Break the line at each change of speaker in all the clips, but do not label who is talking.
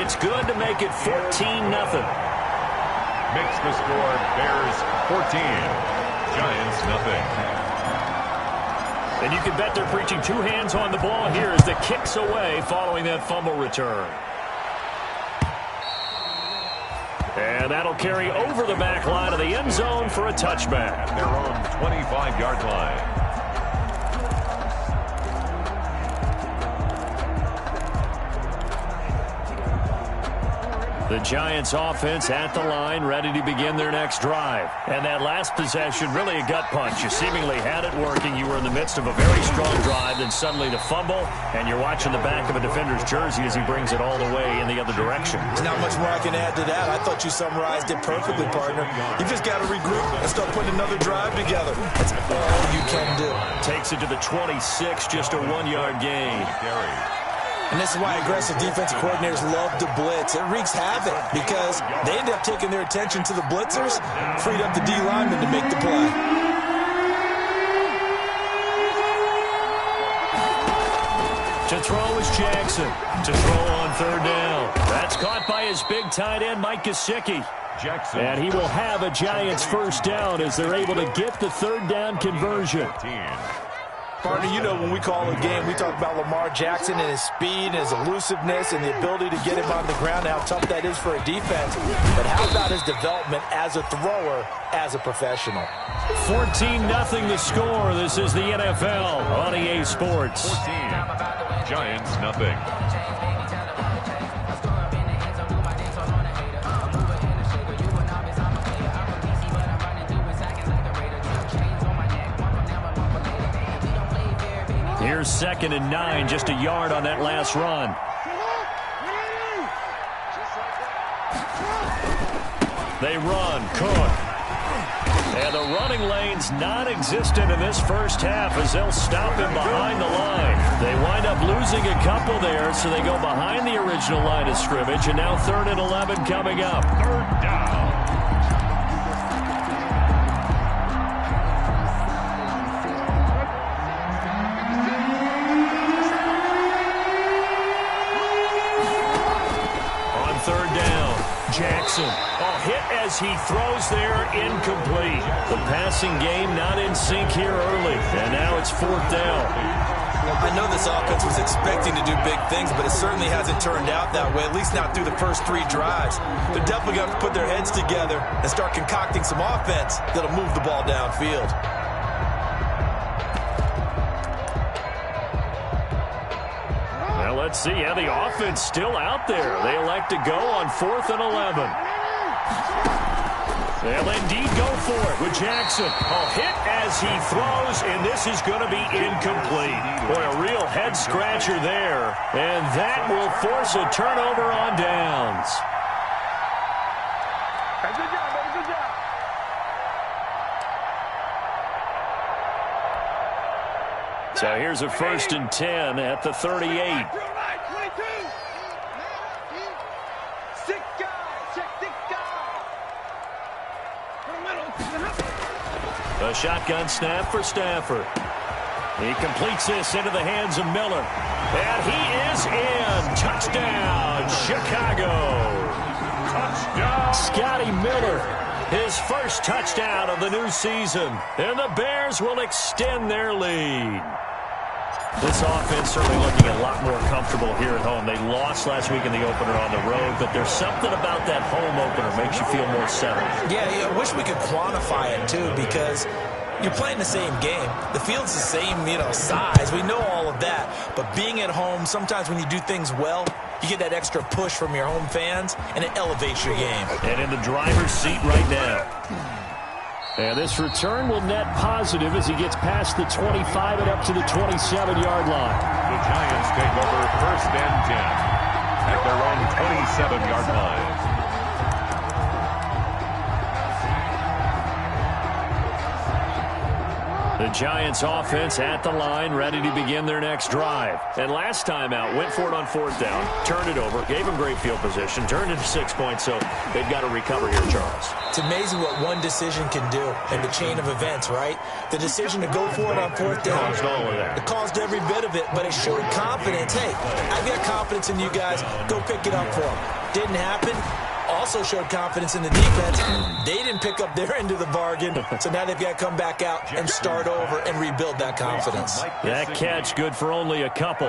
It's good to make it 14-0.
Makes the score Bears 14, Giants nothing.
And you can bet they're preaching two hands on the ball here as the kick's away following that fumble return. And that'll carry over the back line of the end zone for a touchback.
Their own 25-yard line.
The Giants offense at the line, ready to begin their next drive. And that last possession, really a gut punch. You seemingly had it working. You were in the midst of a very strong drive, then suddenly the fumble, and you're watching the back of a defender's jersey as he brings it all the way in the other direction.
There's not much more I can add to that. I thought you summarized it perfectly, partner. You just got to regroup and start putting another drive together. That's all you can do.
Takes it to the 26, just a 1-yard gain.
And this is why aggressive defensive coordinators love to blitz. It wreaks havoc because they end up taking their attention to the blitzers, freed up the D lineman to make the play.
To throw is Jackson. To throw on third down. That's caught by his big tight end, Mike Gesicki.
Jackson.
And he will have a Giants first down as they're able to get the third down conversion.
Partner, you know when we call a game, we talk about Lamar Jackson and his speed and his elusiveness and the ability to get him on the ground, how tough that is for a defense. But how about his development as a thrower, as a professional?
14-0 the score. This is the NFL on EA Sports.
14, Giants nothing.
Here's 2nd and 9, just a yard on that last run. They run, Cook. And the running lane's non-existent in this first half as they'll stop him behind the line. They wind up losing a couple there, so they go behind the original line of scrimmage, and now 3rd and 11 coming up.
Third down.
Jackson, a hit as he throws there, incomplete. The passing game not in sync here early, and now it's 4th down.
I know this offense was expecting to do big things, but it certainly hasn't turned out that way, at least not through the first 3 drives. They're definitely going to have to put their heads together and start concocting some offense that'll move the ball downfield.
Let's see how the offense still out there. They elect to go on 4th and 11. They'll indeed go for it with Jackson. A hit as he throws, and this is going to be incomplete. Boy, a real head-scratcher there. And that will force a turnover on downs.
Good job, baby. Good job.
So here's a 1st and 10 at the 38. A shotgun snap for Stafford. He completes this into the hands of Miller. And he is in. Touchdown, Chicago.
Touchdown.
Scotty Miller, his first touchdown of the new season. And the Bears will extend their lead. This offense certainly looking a lot more comfortable here at home. They lost last week in the opener on the road, but there's something about that home opener makes you feel more settled.
Yeah, I wish we could quantify it, too, because you're playing the same game. The field's the same, size. We know all of that. But being at home, sometimes when you do things well, you get that extra push from your home fans, and it elevates your game.
And in the driver's seat right now. And this return will net positive as he gets past the 25 and up to the 27-yard line.
The Giants take over 1st and 10 at their own 27-yard line.
The Giants offense at the line, ready to begin their next drive. And last time out, went for it on 4th down, turned it over, gave them great field position, turned it to 6 points, so they've got to recover here, Charles.
It's amazing what one decision can do in the chain of events, right? The decision to go for it on 4th down,
Caused all of that.
it caused every bit of it, but it showed confidence. Hey, I've got confidence in you guys. Go pick it up for them. Didn't happen. Also showed confidence in the defense. They didn't pick up their end of the bargain, so now they've got to come back out and start over and rebuild that confidence.
That catch good for only a couple.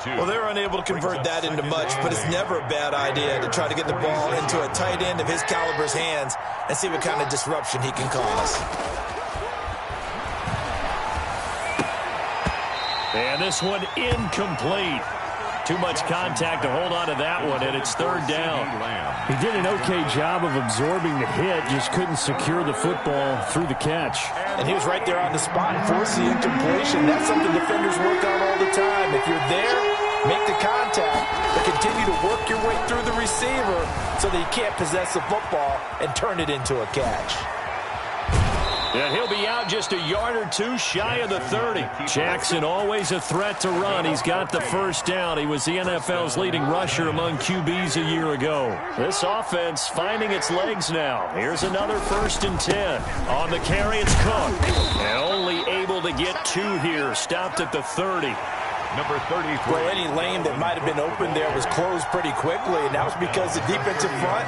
Well, they're unable to convert that into much, but it's never a bad idea to try to get the ball into a tight end of his caliber's hands and see what kind of disruption he can cause.
And this one incomplete. Too much contact to hold on to that one, and it's 3rd down.
He did an okay job of absorbing the hit, just couldn't secure the football through the catch.
And he was right there on the spot and forced the incompletion. That's something defenders work on all the time. If you're there, make the contact, but continue to work your way through the receiver so that you can't possess the football and turn it into a catch.
And he'll be out just a yard or two shy of the 30. Jackson always a threat to run. He's got the 1st down. He was the NFL's leading rusher among QBs a year ago. This offense finding its legs now. Here's another 1st and 10. On the carry, it's Cook. And only able to get 2 here. Stopped at the 30.
Number 33.
Well, any lane that might have been open there was closed pretty quickly, and that was because the defensive front,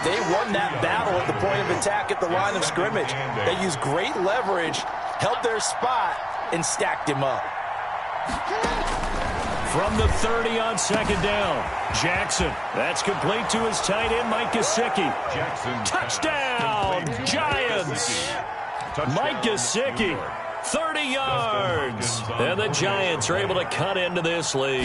they won that battle at the point of attack at the line of scrimmage. They used great leverage, held their spot, and stacked him up.
From the 30 on 2nd down, Jackson. That's complete to his tight end, Mike Gesicki. Touchdown, Giants! Mike Gesicki. 30 yards. And the Giants are able to cut into this lead.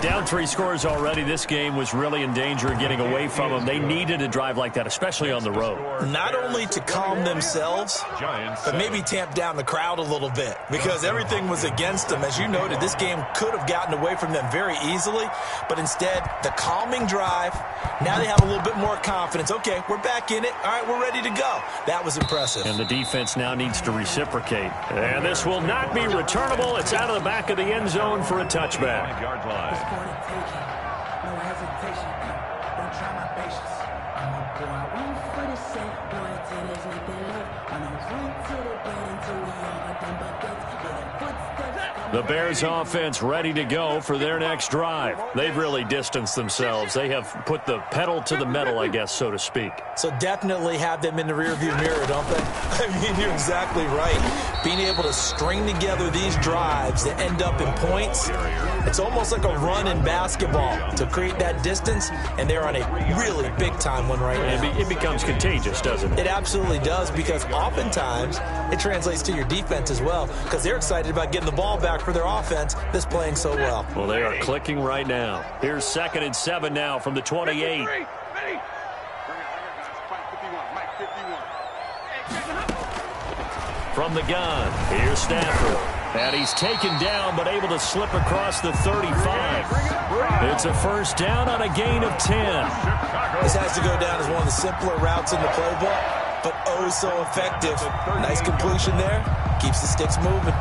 Down 3 scores already. This game was really in danger of getting away from them. They needed a drive like that, especially on the road.
Not only to calm themselves, but maybe tamp down the crowd a little bit because everything was against them. As you noted, this game could have gotten away from them very easily, but instead, the calming drive, now they have a little bit more confidence. Okay, we're back in it. All right, we're ready to go. That was impressive.
And the defense now needs to reciprocate. And this will not be returnable. It's out of the back of the end zone for a touchback.
Yard line.
No hesitation, don't try my patience. I'm a boy, one for the set, boy, till there's nothing left. When I'm free to the bed until we all done buckets. Yeah, the footsteps.
The Bears offense ready to go for their next drive. They've really distanced themselves. They have put the pedal to the metal, I guess, so to speak.
So definitely have them in the rearview mirror, don't they? I mean, you're exactly right. Being able to string together these drives that end up in points, it's almost like a run in basketball to create that distance, and they're on a really big-time one right now.
It becomes contagious, doesn't it?
It absolutely does, because oftentimes it translates to your defense as well, because they're excited about getting the ball back for their offense that's playing so well.
Well, they are clicking right now. Here's 2nd and 7 now from the 28. From the gun, here's Stafford. And he's taken down, but able to slip across the 35. It's a 1st down on a gain of 10.
This has to go down as one of the simpler routes in the playbook, but oh so effective. Nice completion there. Keeps the sticks moving.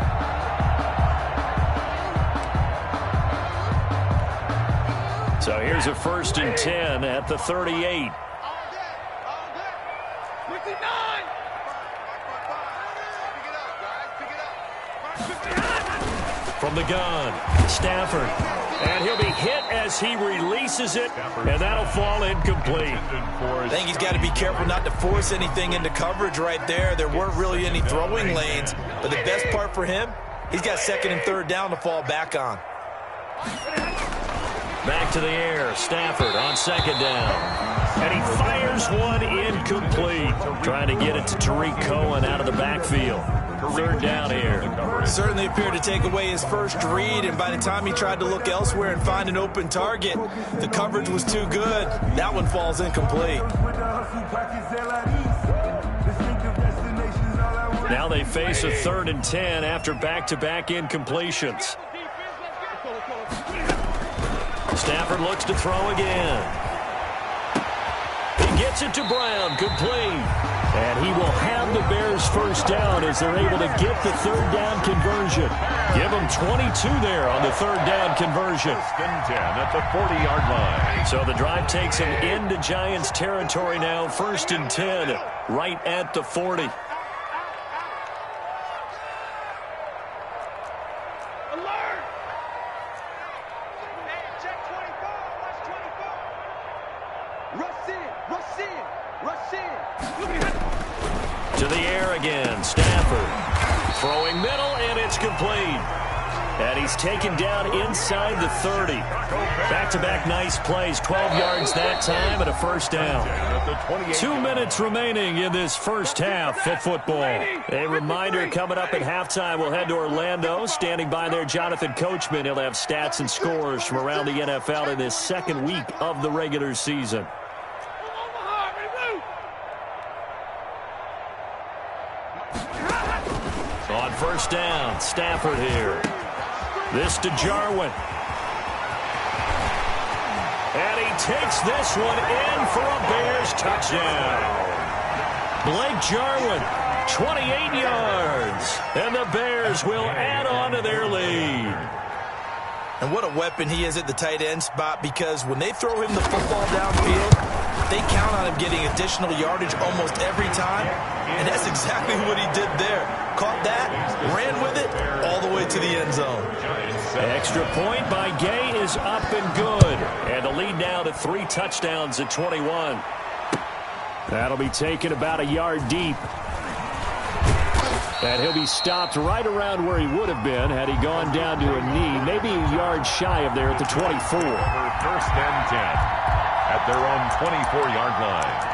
So here's a 1st and 10 at the 38. From the gun, Stafford. And he'll be hit as he releases it, and that'll fall incomplete.
I think he's got to be careful not to force anything into coverage right there. There weren't really any throwing lanes, but the best part for him, he's got 2nd and 3rd down to fall back on.
Back to the air, Stafford on 2nd down. And he fires one incomplete. Trying to get it to Tariq Cohen out of the backfield. 3rd down here.
Certainly appeared to take away his first read, and by the time he tried to look elsewhere and find an open target, the coverage was too good. That one falls incomplete.
Now they face a 3rd and 10 after back-to-back incompletions. Stafford looks to throw again. He gets it to Brown, complete.
And he will have the Bears first down as they're able to get the third down conversion.
Give them 22 there on the third down conversion.
First and 10 at the 40-yard line.
So the drive takes them into Giants territory now. First and 10 right at the 40. To the air again, Stafford. Throwing middle, and it's complete. And he's taken down inside the 30. Back-to-back nice plays, 12 yards that time and a first down. 2 minutes remaining in this first half of football. A reminder coming up at halftime, we'll head to Orlando. Standing by there, Jonathan Coachman. He'll have stats and scores from around the NFL in this second week of the regular season. On first down, Stafford here. This to Jarwin. And he takes this one in for a Bears touchdown. Blake Jarwin, 28 yards. And the Bears will add on to their lead.
And what a weapon he is at the tight end spot, because when they throw him the football downfield, they count on him getting additional yardage almost every time. And that's exactly what he did there. Caught that, ran with it, all the way to the end zone.
Extra point by Gay is up and good. And the lead now to 3 touchdowns at 21.
That'll be taken about a yard deep. And he'll be stopped right around where he would have been had he gone down to a knee, maybe a yard shy of there at the 24.
First and 10 at their own 24-yard line.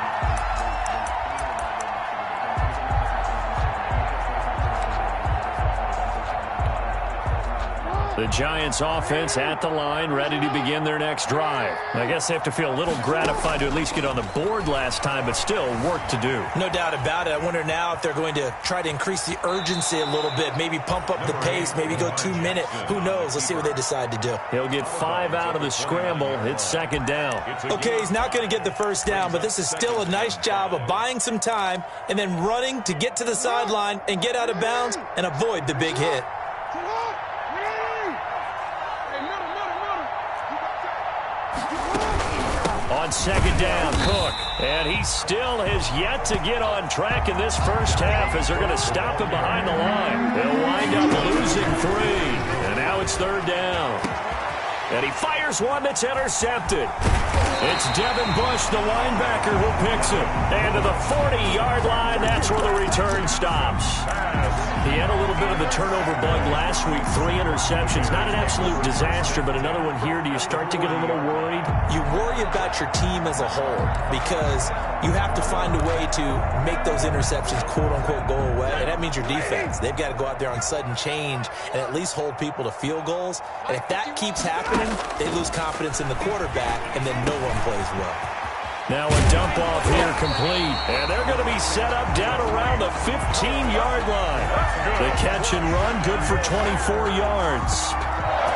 The Giants offense at the line, ready to begin their next drive. I guess they have to feel a little gratified to at least get on the board last time, but still work to do.
No doubt about it. I wonder now if they're going to try to increase the urgency a little bit, maybe pump up the pace, maybe go 2 minute. Who knows? Let's see what they decide to do.
He'll get 5 out of the scramble. It's second down.
Okay, he's not going to get the first down, but this is still a nice job of buying some time and then running to get to the sideline and get out of bounds and avoid the big hit.
On second down, Cook. And he still has yet to get on track in this first half as they're going to stop him behind the line. They'll wind up losing 3. And now it's third down. And he fires one that's intercepted. It's Devin Bush, the linebacker, who picks it. And to the 40-yard line, that's where the return stops. He had a little bit of the turnover bug last week, 3 interceptions. Not an absolute disaster, but another one here. Do you start to get a little worried?
You worry about your team as a whole because you have to find a way to make those interceptions, quote-unquote, go away. And that means your defense. They've got to go out there on sudden change and at least hold people to field goals. And if that keeps happening, they lose confidence in the quarterback, and then no one plays well.
Now a dump off here complete. And they're going to be set up down around the 15-yard line. The catch and run good for 24 yards.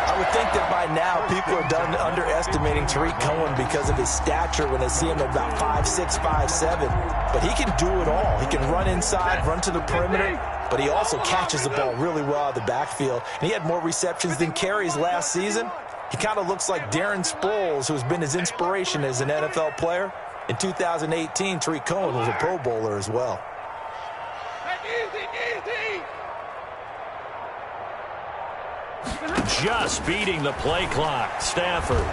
I would think that by now people are done underestimating Tariq Cohen because of his stature when they see him at about 5'6", 5'7". But he can do it all. He can run inside, run to the perimeter, but he also catches the ball really well out of the backfield. And he had more receptions than carries last season. He kind of looks like Darren Sproles, who's been his inspiration as an NFL player. In 2018, Tariq Cohen was a Pro Bowler as well.
Just beating the play clock. Stafford.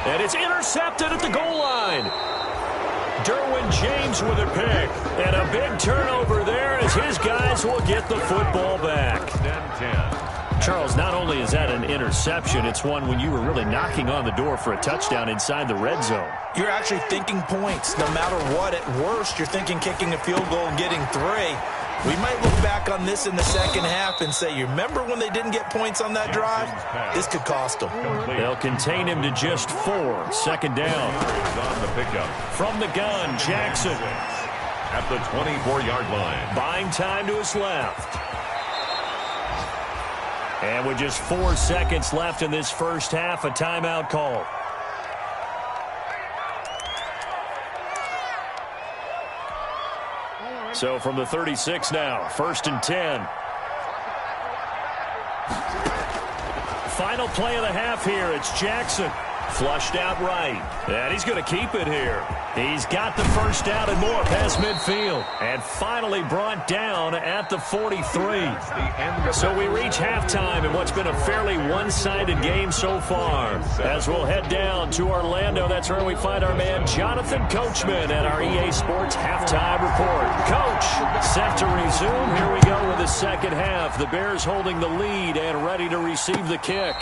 And it's intercepted at the goal line. Derwin James with a pick. And a big turnover there as his guys will get the football back. Charles, not only is that an interception, it's one when you were really knocking on the door for a touchdown inside the red zone.
You're actually thinking points. No matter what, at worst, you're thinking kicking a field goal and getting 3. We might look back on this in the second half and say, you remember when they didn't get points on that drive? This could cost them.
They'll contain him to just 4. Second down.
On the pickup.
From the gun, Jackson.
At the 24-yard line.
Buying time to his left. And with just 4 seconds left in this first half, a timeout call. So from the 36 now, 1st and 10. Final play of the half here. It's Jackson. Flushed out right. And he's going to keep it here. He's got the first down and more past midfield. And finally brought down at the 43. So we reach halftime in what's been a fairly one-sided game so far. As we'll head down to Orlando, that's where we find our man Jonathan Coachman at our EA Sports Halftime Report. Coach, set to resume. Here we go with the second half. The Bears holding the lead and ready to receive the kick.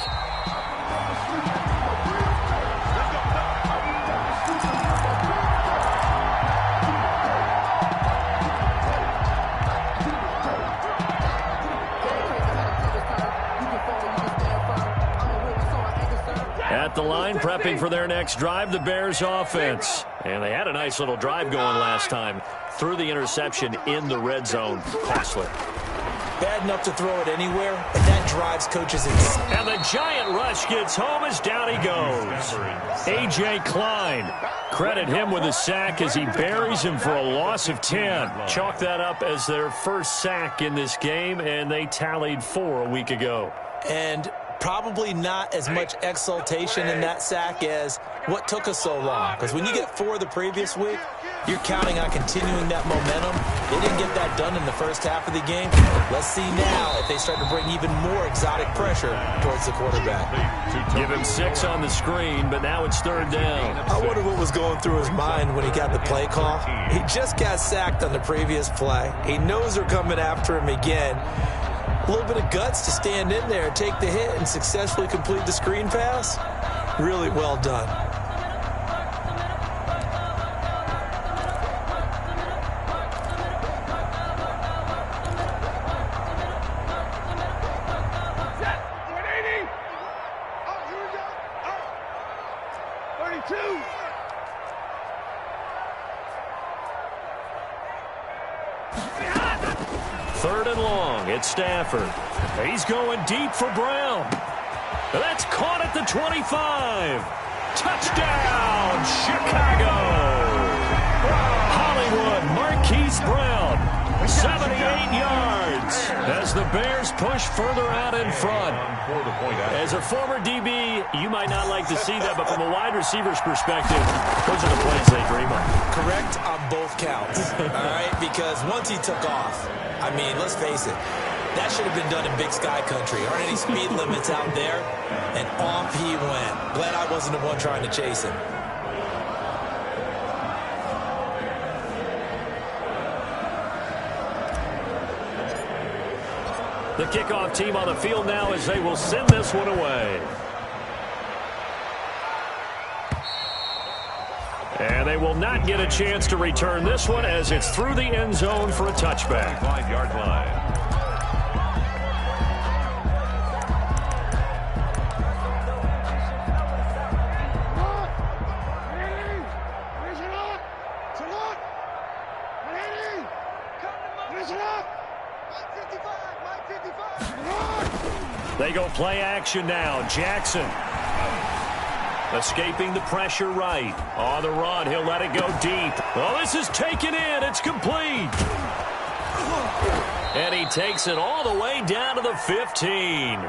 At the line, prepping for their next drive, the Bears offense. And they had a nice little drive going last time. Threw the interception in the red zone. Costly.
Bad enough to throw it anywhere, and that drives coaches insane.
And the giant rush gets home as down he goes. A.J. Klein. Credit him with a sack as he buries him for a loss of 10. Chalk that up as their first sack in this game, and they tallied 4 a week ago.
And probably not as much exultation in that sack as what took us so long. Because when you get 4 the previous week, you're counting on continuing that momentum. They didn't get that done in the first half of the game. Let's see now if they start to bring even more exotic pressure towards the quarterback.
Give him 6 on the screen, but now it's 3rd down.
I wonder what was going through his mind when he got the play call. He just got sacked on the previous play. He knows they're coming after him again. A little bit of guts to stand in there, take the hit, and successfully complete the screen pass. Really well done.
It's Stafford. He's going deep for Brown. That's caught at the 25. Touchdown, Chicago. Hollywood Marquise Brown, 78 yards as the Bears push further out in front. As a former DB, you might not like to see that, but from a wide receiver's perspective, those are the plays they dream of.
Correct on both counts, all right? Because once he took off, I mean, let's face it, that should have been done in Big Sky Country. Aren't any speed limits out there? And off he went. Glad I wasn't the one trying to chase him.
The kickoff team on the field now as they will send this one away. And they will not get a chance to return this one as it's through the end zone for a touchback.
5-yard line.
They go play action now. Jackson escaping the pressure right. On the run, he'll let it go deep. Oh, this is taken in. It's complete. And he takes it all the way down to the 15.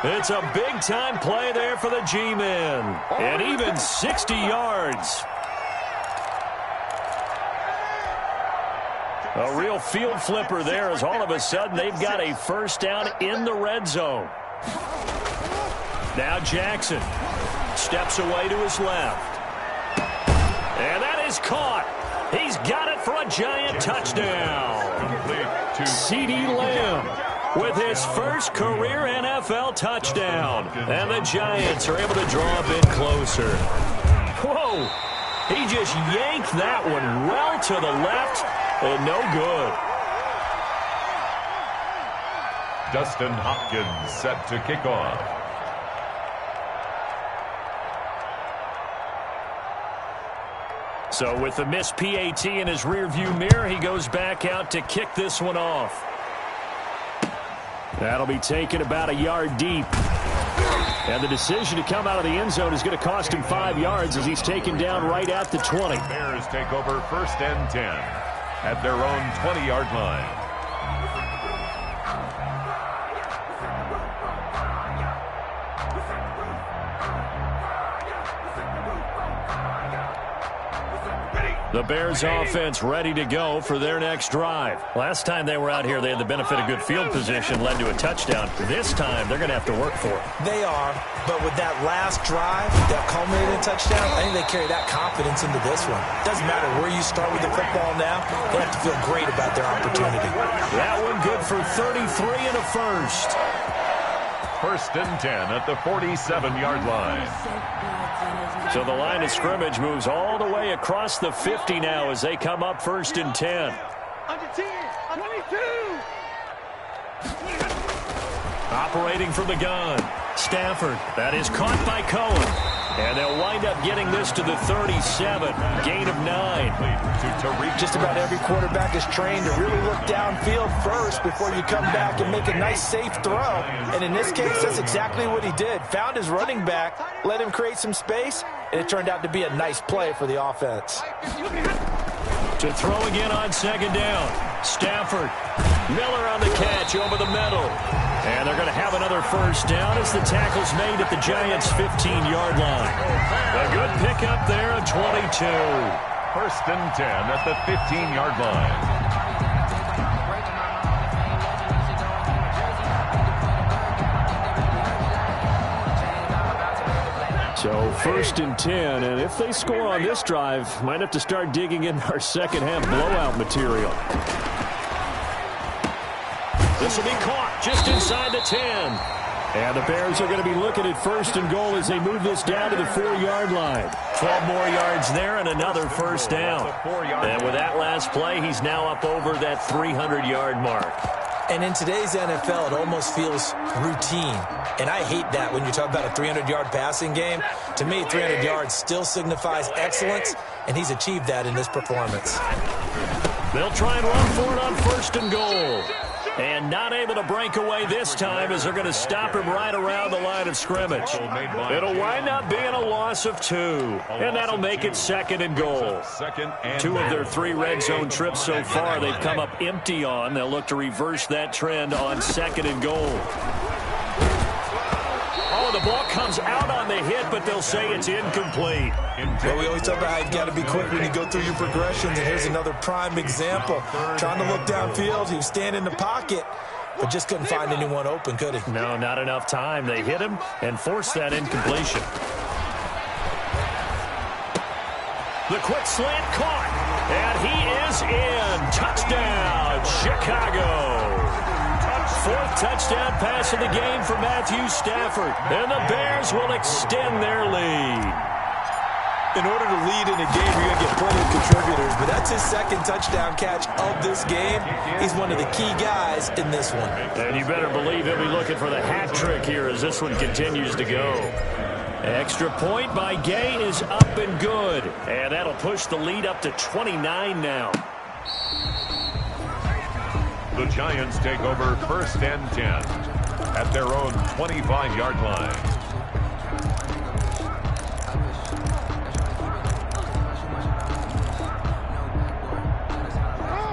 It's a big-time play there for the G-men. And even 60 yards. A real field flipper there as all of a sudden they've got a first down in the red zone. Now Jackson steps away to his left. And that is caught. He's got it for a giant touchdown. CeeDee Lamb with his first career NFL touchdown. And the Giants are able to draw a bit closer. Whoa! He just yanked that one well to the left and no good.
Dustin Hopkins set to kick off.
So with the missed PAT in his rearview mirror, he goes back out to kick this one off. That'll be taken about a yard deep. And the decision to come out of the end zone is going to cost him 5 yards as he's taken down right at the 20.
Bears take over 1st and 10. at their own 20-yard line.
The Bears offense ready to go for their next drive.
Last time they were out here, they had the benefit of good field position, led to a touchdown. This time, they're going to have to work for it.
They are, but with that last drive that culminated in a touchdown, I think they carry that confidence into this one. Doesn't matter where you start with the football now, they have to feel great about their opportunity.
That one good for 33 and a first.
1st and 10 at the 47-yard line.
So the line of scrimmage moves all the way across the 50 now as they come up 1st and 10.
Under 10, 22.
Operating from the gun. Stafford. That is caught by Cohen. And they'll wind up getting this to the 37. Gain of 9.
Just about every quarterback is trained to really look downfield first before you come back and make a nice, safe throw. And in this case, that's exactly what he did. Found his running back, let him create some space, and it turned out to be a nice play for the offense.
To throw again on 2nd down. Stafford. Miller on the catch over the middle. And they're going to have another 1st down as the tackle's made at the Giants' 15-yard line. A good pickup there at 22.
1st and 10 at the 15-yard line.
So 1st and 10, and if they score on this drive, might have to start digging in our second half blowout material.
This will be caught just inside the 10.
And the Bears are going to be looking at 1st and goal as they move this down to the 4-yard line.
12 more yards there and another 1st down. And with that last play, he's now up over that 300-yard mark.
And in today's NFL, it almost feels routine. And I hate that when you talk about a 300-yard passing game. To me, 300 yards still signifies excellence, and he's achieved that in this performance.
They'll try and run for it on 1st and goal. And not able to break away this time as they're going to stop him right around the line of scrimmage. It'll wind up being a loss of 2. And that'll make it 2nd and goal. 2 of their 3 red zone trips so far they've come up empty on. They'll look to reverse that trend on 2nd and goal. Oh, the ball comes out on the hit, but they'll say it's incomplete.
Well, we always talk about how you've got to be quick when you go through your progressions, and here's another prime example. Trying to look downfield, he was standing in the pocket, but just couldn't find anyone open, could he?
No, not enough time. They hit him and forced that incompletion. The quick slant caught, and he is in. Touchdown, Chicago. 4th touchdown pass of the game for Matthew Stafford. And the Bears will extend their lead.
In order to lead in a game, you're going to get plenty of contributors, but that's his 2nd touchdown catch of this game. He's one of the key guys in this one.
And you better believe he'll be looking for the hat trick here as this one continues to go. Extra point by Gay is up and good. And that'll push the lead up to 29 now.
The Giants take over 1st and 10 at their own 25-yard line.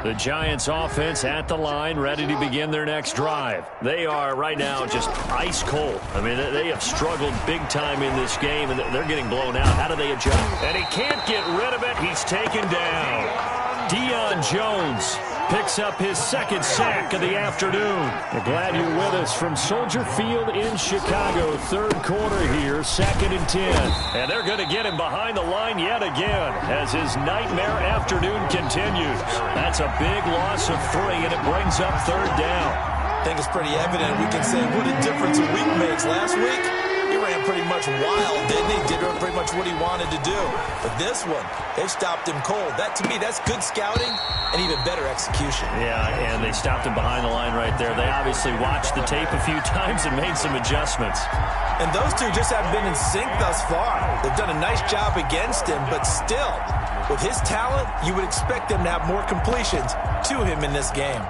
The Giants offense at the line, ready to begin their next drive. They are right now just ice cold. I mean, they have struggled big time in this game, and they're getting blown out. How do they adjust? And he can't get rid of it. He's taken down. Deion Jones picks up his 2nd sack of the afternoon.
We're glad you're with us from Soldier Field in Chicago. 3rd quarter here, 2nd and 10.
And they're going to get him behind the line yet again as his nightmare afternoon continues. That's a big loss of 3, and it brings up 3rd down.
I think it's pretty evident. We can say what a difference a week makes. Last week, he ran pretty much wild, didn't he? Did pretty much what he wanted to do. But this one, they stopped him cold. That, to me, that's good scouting and even better execution.
Yeah, and they stopped him behind the line right there. They obviously watched the tape a few times and made some adjustments.
And those two just haven't been in sync thus far. They've done a nice job against him, but still, with his talent, you would expect them to have more completions to him in this game.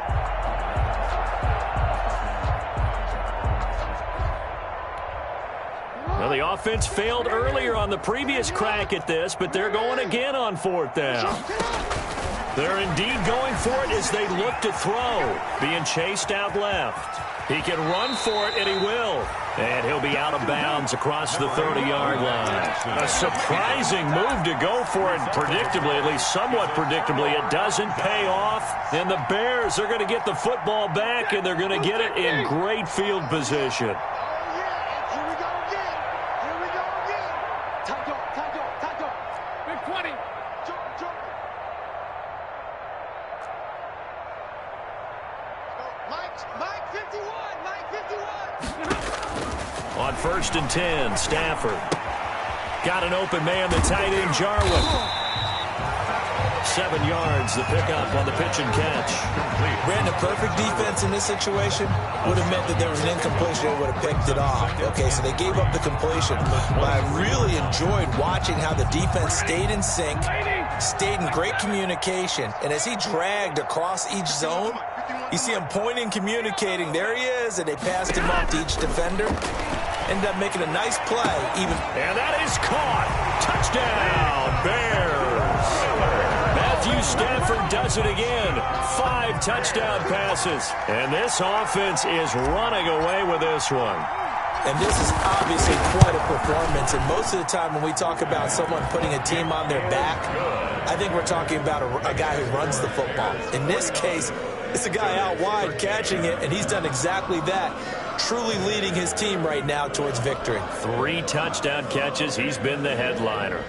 Well, the offense failed earlier on the previous crack at this, but they're going again on 4th down. They're indeed going for it as they look to throw. Being chased out left. He can run for it, and he will. And he'll be out of bounds across the 30-yard line. A surprising move to go for it. Predictably, at least somewhat predictably, it doesn't pay off. And the Bears are going to get the football back, and they're going to get it in great field position. On 1st and 10, Stafford. Got an open man, the tight end, Jarwin. 7 yards, the pickup on the pitch and catch.
Brandon, perfect defense in this situation would have meant that there was an incompletion. They would have picked it off. Okay, so they gave up the completion. But I really enjoyed watching how the defense stayed in sync, stayed in great communication. And as he dragged across each zone, you see him pointing, communicating. There he is, and they passed him off to each defender. Ended up making a nice play.
And that is caught. Touchdown, Bears. Matthew Stafford does it again. 5 touchdown passes. And this offense is running away with this one.
And this is obviously quite a performance. And most of the time when we talk about someone putting a team on their back, I think we're talking about a guy who runs the football. In this case, it's a guy out wide catching it, and he's done exactly that. Truly leading his team right now towards victory.
3 touchdown catches. He's been the headliner.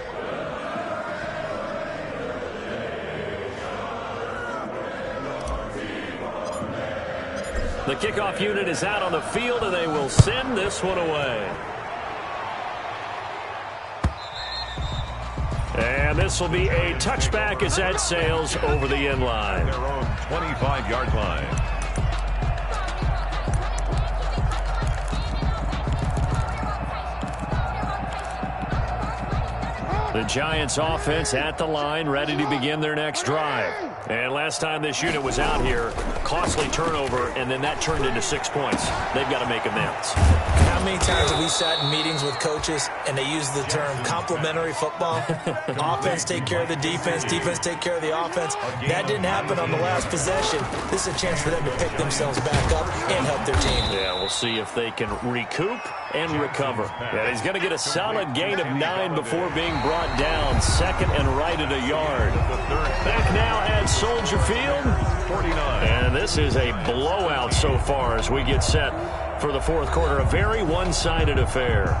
The kickoff unit is out on the field, and they will send this one away. And this will be a touchback as that sails over the end line.
Their own 25-yard line.
The Giants offense at the line, ready to begin their next drive. And last time this unit was out here, costly turnover, and then that turned into 6 points. They've got to make amends.
How many times have we sat in meetings with coaches and they use the term complementary football? Offense take care of the defense, defense take care of the offense. That didn't happen on the last possession. This is a chance for them to pick themselves back up and help their team.
Yeah, we'll see if they can recoup and recover. And he's going to get a solid gain of 9 before being brought down. 2nd and right at a yard. Back now at Soldier Field.
49.
And this is a blowout so far as we get set for the 4th quarter. A very one-sided affair.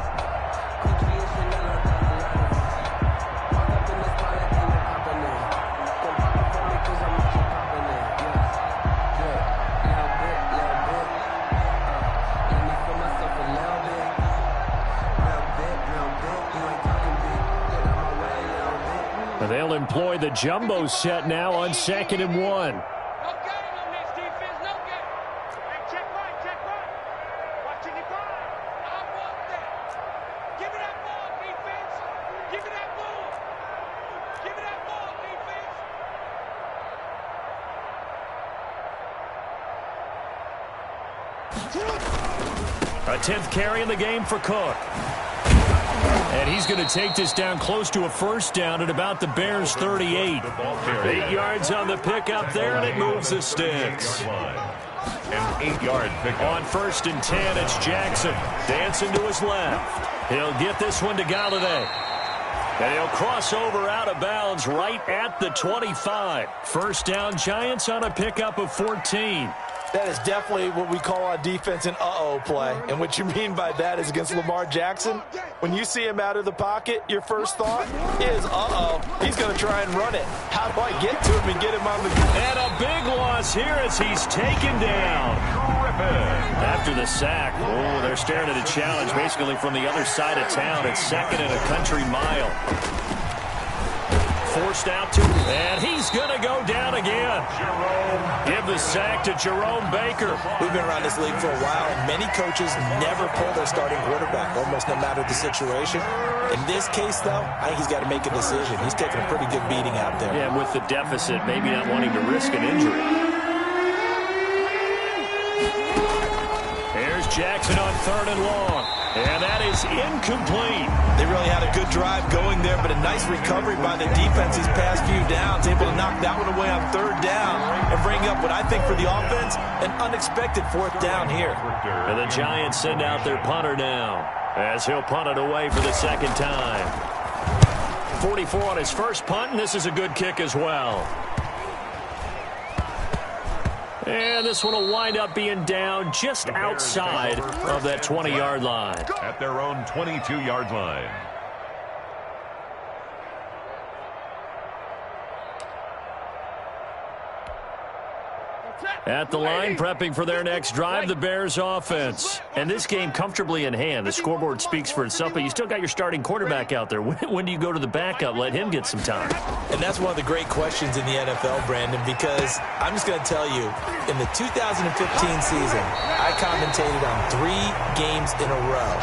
They'll employ the jumbo set now on 2nd and 1.
No game on this defense, no game. Hey, check right, check right. Watching the ball. I want that. Give me that ball, defense. Give me that ball. Give me that ball, defense.
A 10th carry in the game for Cook. And he's going to take this down close to a 1st down at about the Bears' 38. 8 yards on the pickup there, and it moves the sticks.
An 8-yard pickup.
On 1st and 10, it's Jackson. Dancing to his left. He'll get this one to Galladay. And he'll cross over out of bounds right at the 25. 1st down, Giants on a pickup of 14.
That is definitely what we call on defense an uh-oh play. And what you mean by that is against Lamar Jackson, when you see him out of the pocket, your first thought is, uh-oh, he's going to try and run it. How do I get to him and get him on the...
And a big loss here as he's taken down. After the sack, oh, they're staring at a challenge basically from the other side of town. It's 2nd and a country mile. Forced out to him, and he's going to go down again. Give the sack to Jerome Baker.
We've been around this league for a while, and many coaches never pull their starting quarterback, almost no matter the situation. In this case, though, I think he's got to make a decision. He's taking a pretty good beating out there.
Yeah, with the deficit, maybe not wanting to risk an injury. Here's Jackson on 3rd and long. And that is incomplete.
They really had a good drive going there, but a nice recovery by the defense these past few downs, able to knock that one away on 3rd down and bring up what I think for the offense, an unexpected 4th down here.
And the Giants send out their punter now, as he'll punt it away for the 2nd time. 44 on his first punt, and this is a good kick as well. And this one will wind up being down just outside of that 20-yard line.
At their own 22-yard line.
At the line, prepping for their next drive, the Bears offense. And this game comfortably in hand. The scoreboard speaks for itself, but you still got your starting quarterback out there. When do you go to the backup? Let him get some time.
And that's one of the great questions in the NFL, Brandon, because I'm just going to tell you, in the 2015 season, I commentated on 3 games in a row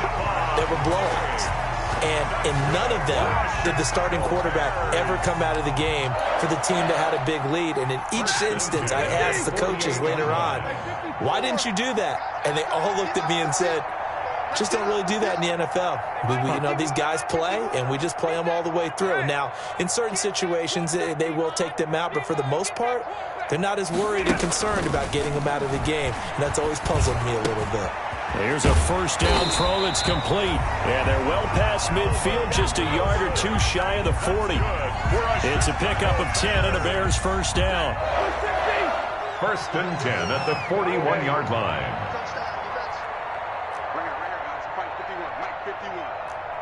that were blowouts. And in none of them did the starting quarterback ever come out of the game for the team that had a big lead. And in each instance, I asked the coaches later on, why didn't you do that? And they all looked at me and said, just don't really do that in the NFL. You know, these guys play, and we just play them all the way through. Now, in certain situations, they will take them out, but for the most part, they're not as worried and concerned about getting them out of the game. And that's always puzzled me a little bit.
Here's a 1st down throw that's complete. And they're well past midfield, just a yard or 2 shy of the 40. It's a pickup of 10 and a Bears 1st down.
1st and 10 at the 41-yard line.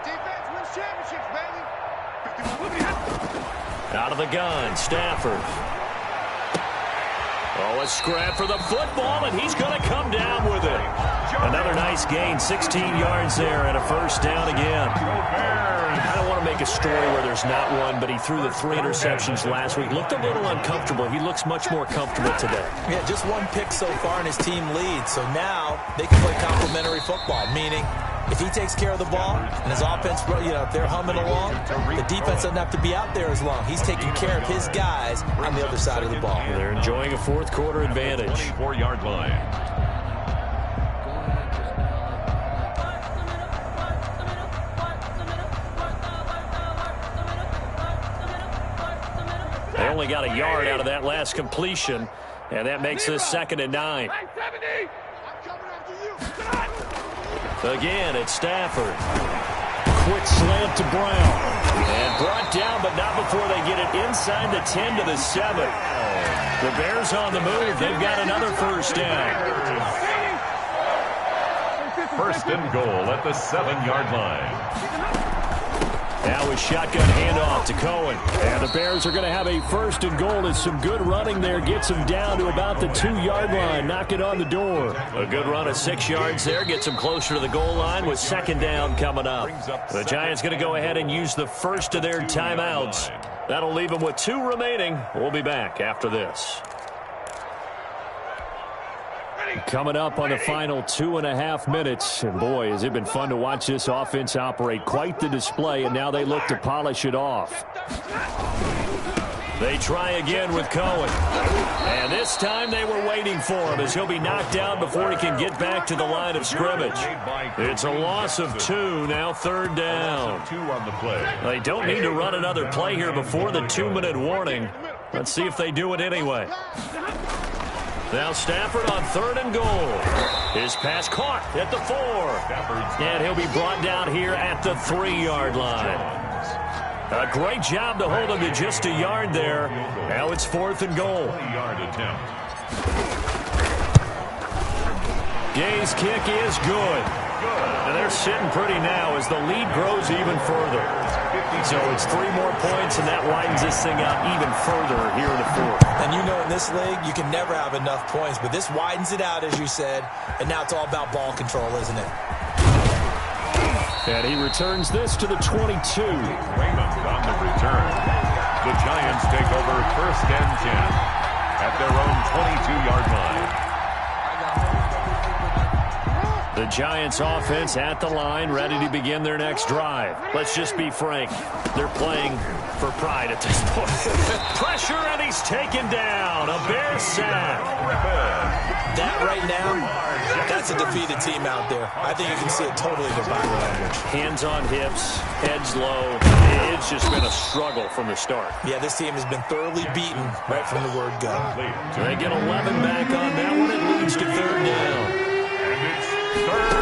Defense wins championships, baby.
Out of the gun, Stafford. Oh, a scrap for the football, and he's going to come down with it. Another nice gain, 16 yards there, and a 1st down again. I don't want to make a story where there's not one, but he threw the 3 interceptions last week. Looked a little uncomfortable. He looks much more comfortable today.
Yeah, just 1 pick so far, and his team leads. So now they can play complementary football, meaning if he takes care of the ball and his offense, you know, if they're humming along, the defense doesn't have to be out there as long. He's taking care of his guys on the other side of the ball.
They're enjoying a 4th quarter advantage.
24-yard line.
They only got a yard out of that last completion, and that makes this 2nd and 9. Again, it's Stafford. Quick slant to Brown. And brought down, but not before they get it inside the 10 to the 7. The Bears on the move. They've got another 1st down.
1st and goal at the 7-yard line.
Now a shotgun handoff to Cohen. And the Bears are going to have a 1st and goal. It's some good running there. Gets them down to about the 2-yard line. Knock it on the door. A good run of 6 yards there. Gets them closer to the goal line with 2nd down coming up. The Giants going to go ahead and use the first of their timeouts. That'll leave them with 2 remaining. We'll be back after this. Coming up on the final 2.5 minutes. And boy, has it been fun to watch this offense operate. Quite the display, and now they look to polish it off. They try again with Cohen. And this time they were waiting for him as he'll be knocked down before he can get back to the line of scrimmage. It's a loss of 2, now 3rd down.
2 on the play.
They don't need to run another play here before the 2-minute warning. Let's see if they do it anyway. Now Stafford on 3rd and goal. His pass caught at the 4. And he'll be brought down here at the 3-yard line. A great job to hold him to just a yard there. Now it's 4th and goal.
20-yard attempt.
Gay's kick is good. And they're sitting pretty now as the lead grows even further. So it's 3 more points, and that widens this thing out even further here in the 4th.
And you know in this league, you can never have enough points, but this widens it out, as you said, and now it's all about ball control, isn't it?
And he returns this to the 22.
Raymond on the return. The Giants take over 1st and 10 at their own 22-yard line.
The Giants offense at the line, ready to begin their next drive. Let's just be frank. They're playing for pride at this point. Pressure, and he's taken down. A Bear sack.
That right now, that's That's a defeated team out there. I think you can see it totally in their body language.
Hands on hips, heads low. It's just been a struggle from the start.
Yeah, this team has been thoroughly beaten right from the word go.
So they get 11 back on that one. It leads to third down.
And it's third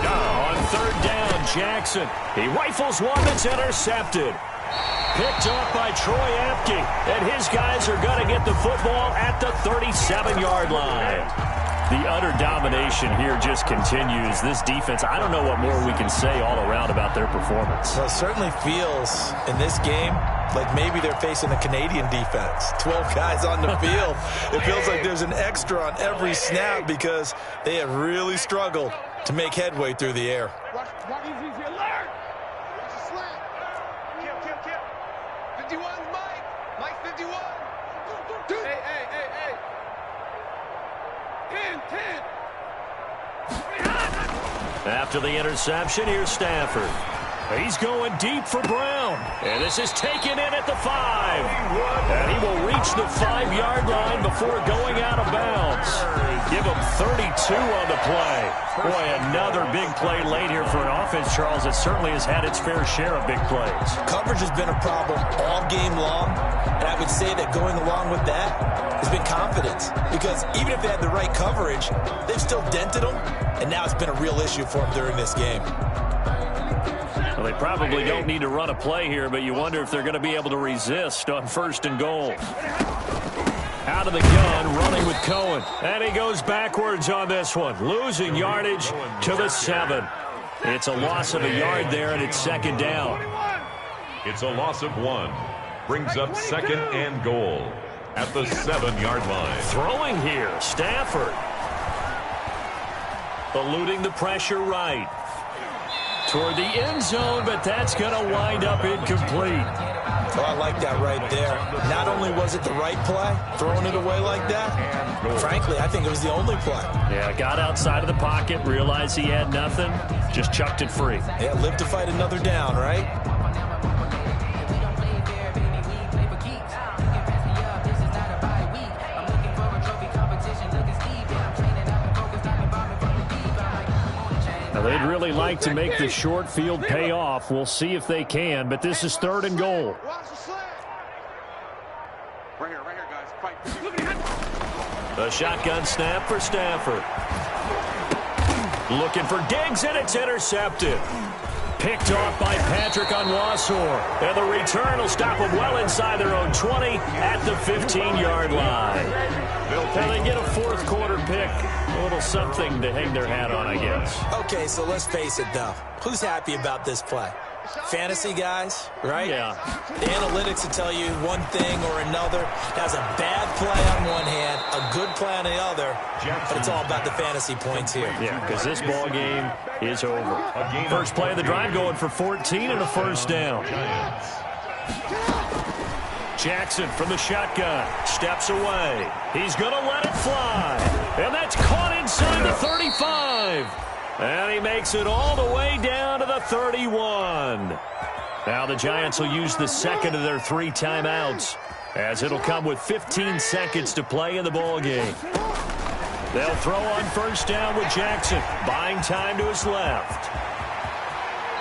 down.
On third down, Jackson. He rifles one that's intercepted. Picked off by Troy Apke. And his guys are going to get the football at the 37-yard line. The utter domination here just continues. This defense, I don't know what more we can say all around about their performance.
Well, it certainly feels in this game like maybe they're facing a Canadian defense. 12 guys on the field. It feels like there's an extra on every snap because they have really struggled to make headway through the air.
Watch easy, alert! Watch the slant. Kill. 51's Mike. Mike's 51. Hey. 10.
After the interception, here's Stafford. He's going deep for Brown. And this is taken in at the 5. And he will reach the 5-yard line before going out of bounds. Give him 32 on the play. Boy, another big play late here for an offense, Charles, that certainly has had its fair share of big plays.
Coverage has been a problem all game long, and I would say that going along with that has been confidence. Because even if they had the right coverage, they've still dented them, and now it's been a real issue for them during this game.
Well, they probably don't need to run a play here, but you wonder if they're going to be able to resist on first and goal. Out of the gun, running with Cohen. And he goes backwards on this one, losing yardage to the 7. It's a loss of a yard there, and it's second down.
It's a loss of 1. Brings up second and goal at the 7-yard line.
Throwing here, Stafford. Eluding the pressure right. Toward the end zone, but that's going to wind up incomplete.
Oh, I like that right there. Not only was it the right play, throwing it away like that, frankly, I think it was the only play.
Yeah, got outside of the pocket, realized he had nothing, just chucked it free.
Yeah, live to fight another down, right?
Now, they'd really like to make the short field pay off. We'll see if they can, but this is third and goal.
Right here, guys. Fight.
The shotgun snap for Stafford. Looking for Diggs, and it's intercepted. Picked off by Patrick Onwuasor. And the return will stop them well inside their own 20 at the 15-yard line. Now they get a fourth quarter pick. A little something to hang their hat on, I guess.
Okay, so let's face it, though. Who's happy about this play? Fantasy guys, right?
Yeah.
The analytics will tell you one thing or another. That's a bad play on one hand, a good play on the other, but it's all about the fantasy points here.
Yeah, because this ball game is over. First play of the drive going for 14 and a first down. Jackson from the shotgun steps away. He's going to let it fly. And that's caught inside the 35. And he makes it all the way down to the 31. Now the Giants will use the second of their 3 timeouts, as it'll come with 15 seconds to play in the ball game. They'll throw on first down with Jackson, buying time to his left.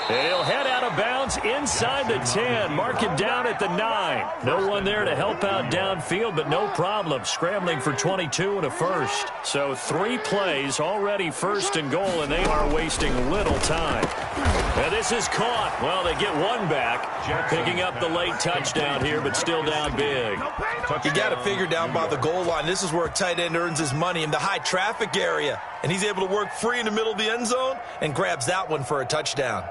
And he'll head out of bounds inside the 10. Mark it down at the 9. No one there to help out downfield, but no problem. Scrambling for 22 and a first. So 3 plays, already first and goal, and they are wasting little time. And this is caught. Well, they get one back. Picking up the late touchdown here, but still down big.
You got to figure down by the goal line. This is where a tight end earns his money, in the high traffic area. And he's able to work free in the middle of the end zone and grabs that one for a touchdown.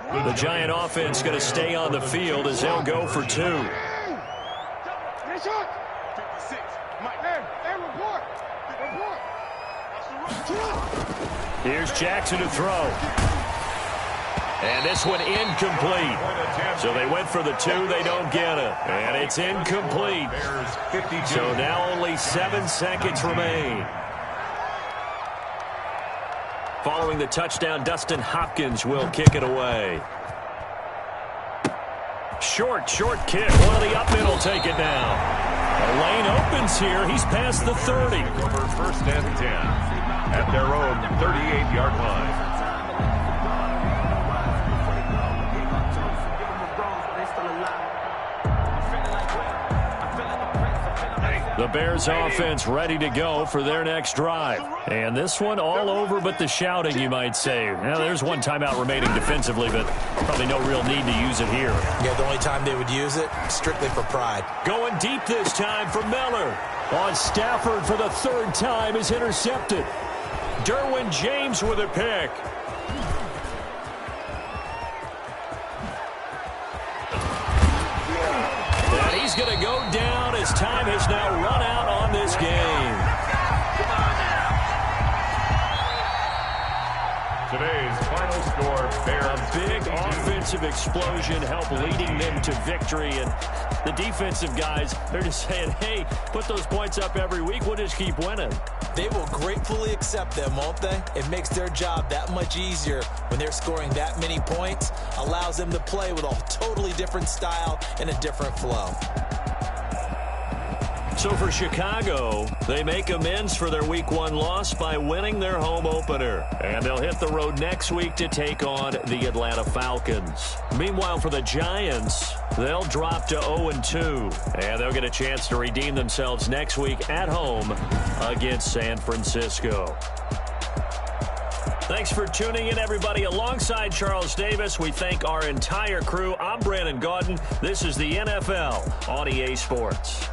The Giant offense going to stay on the field as they'll go for 2. Here's Jackson to throw. And this one incomplete. So they went for the 2, they don't get it. And it's incomplete. So now only 7 seconds remain. Following the touchdown, Dustin Hopkins will kick it away.
Short kick. One of the up middle take it down. The lane opens here. He's past the 30.
Over first and 10 at their own 38-yard line.
The Bears offense ready to go for their next drive. And this one all over but the shouting, you might say. Now, there's one timeout remaining defensively, but probably no real need to use it here.
Yeah, the only time they would use it, strictly for pride.
Going deep this time for Miller. On Stafford for the third time is intercepted. Derwin James with a pick. And he's going to go down as time has now run out on this game.
Today's final score, Bears.
A big offensive explosion helped leading them to victory. And the defensive guys, they're just saying, hey, put those points up every week. We'll just keep winning.
They will gratefully accept them, won't they? It makes their job that much easier when they're scoring that many points. Allows them to play with a totally different style and a different flow.
So for Chicago, they make amends for their Week 1 loss by winning their home opener. And they'll hit the road next week to take on the Atlanta Falcons. Meanwhile, for the Giants, they'll drop to 0-2. And they'll get a chance to redeem themselves next week at home against San Francisco. Thanks for tuning in, everybody. Alongside Charles Davis, we thank our entire crew. I'm Brandon Gaudin. This is the NFL on EA Sports.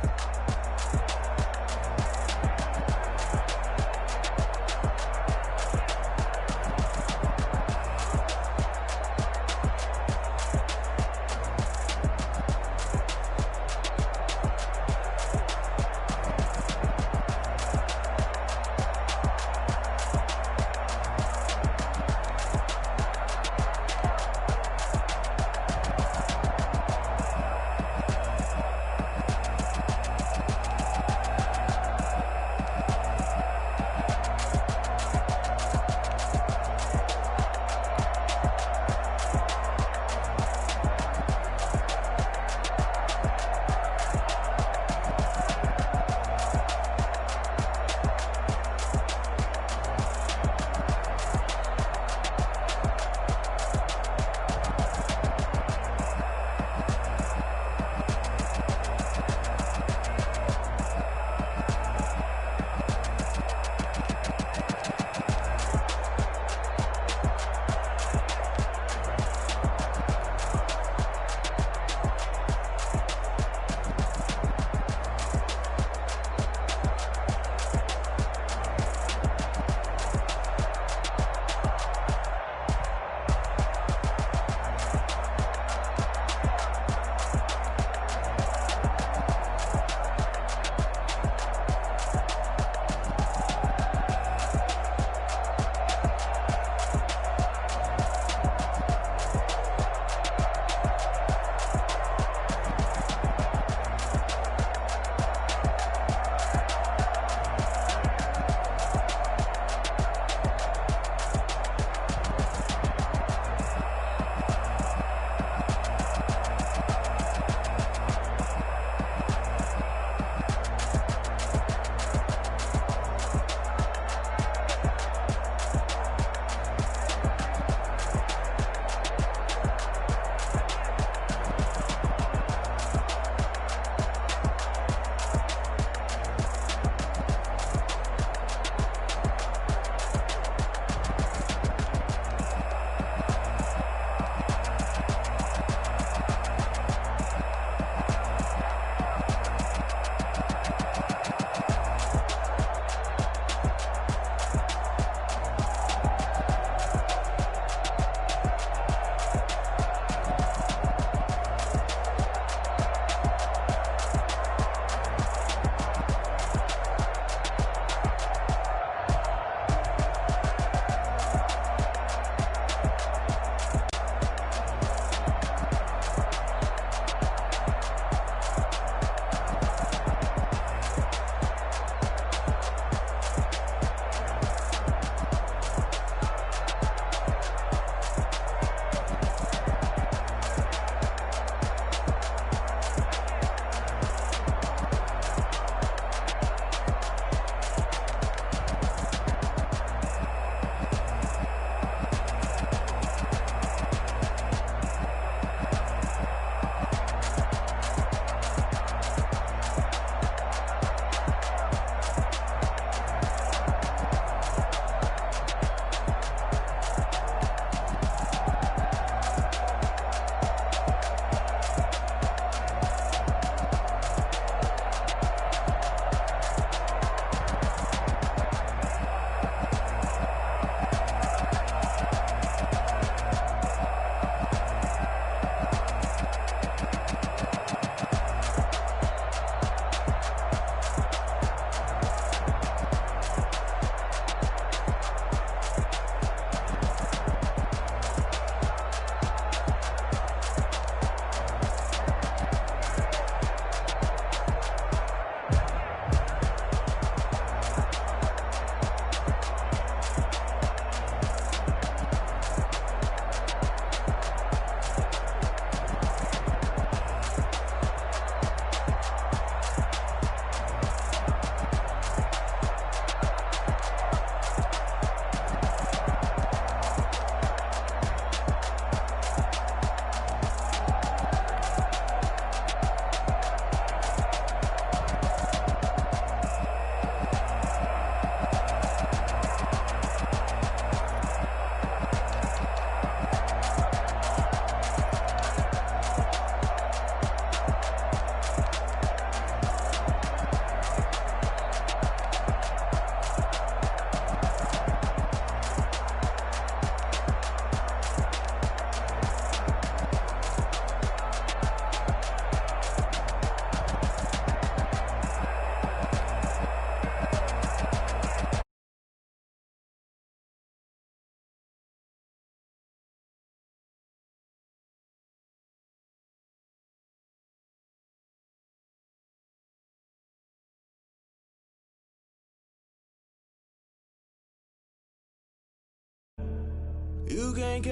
You can't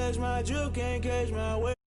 catch my way.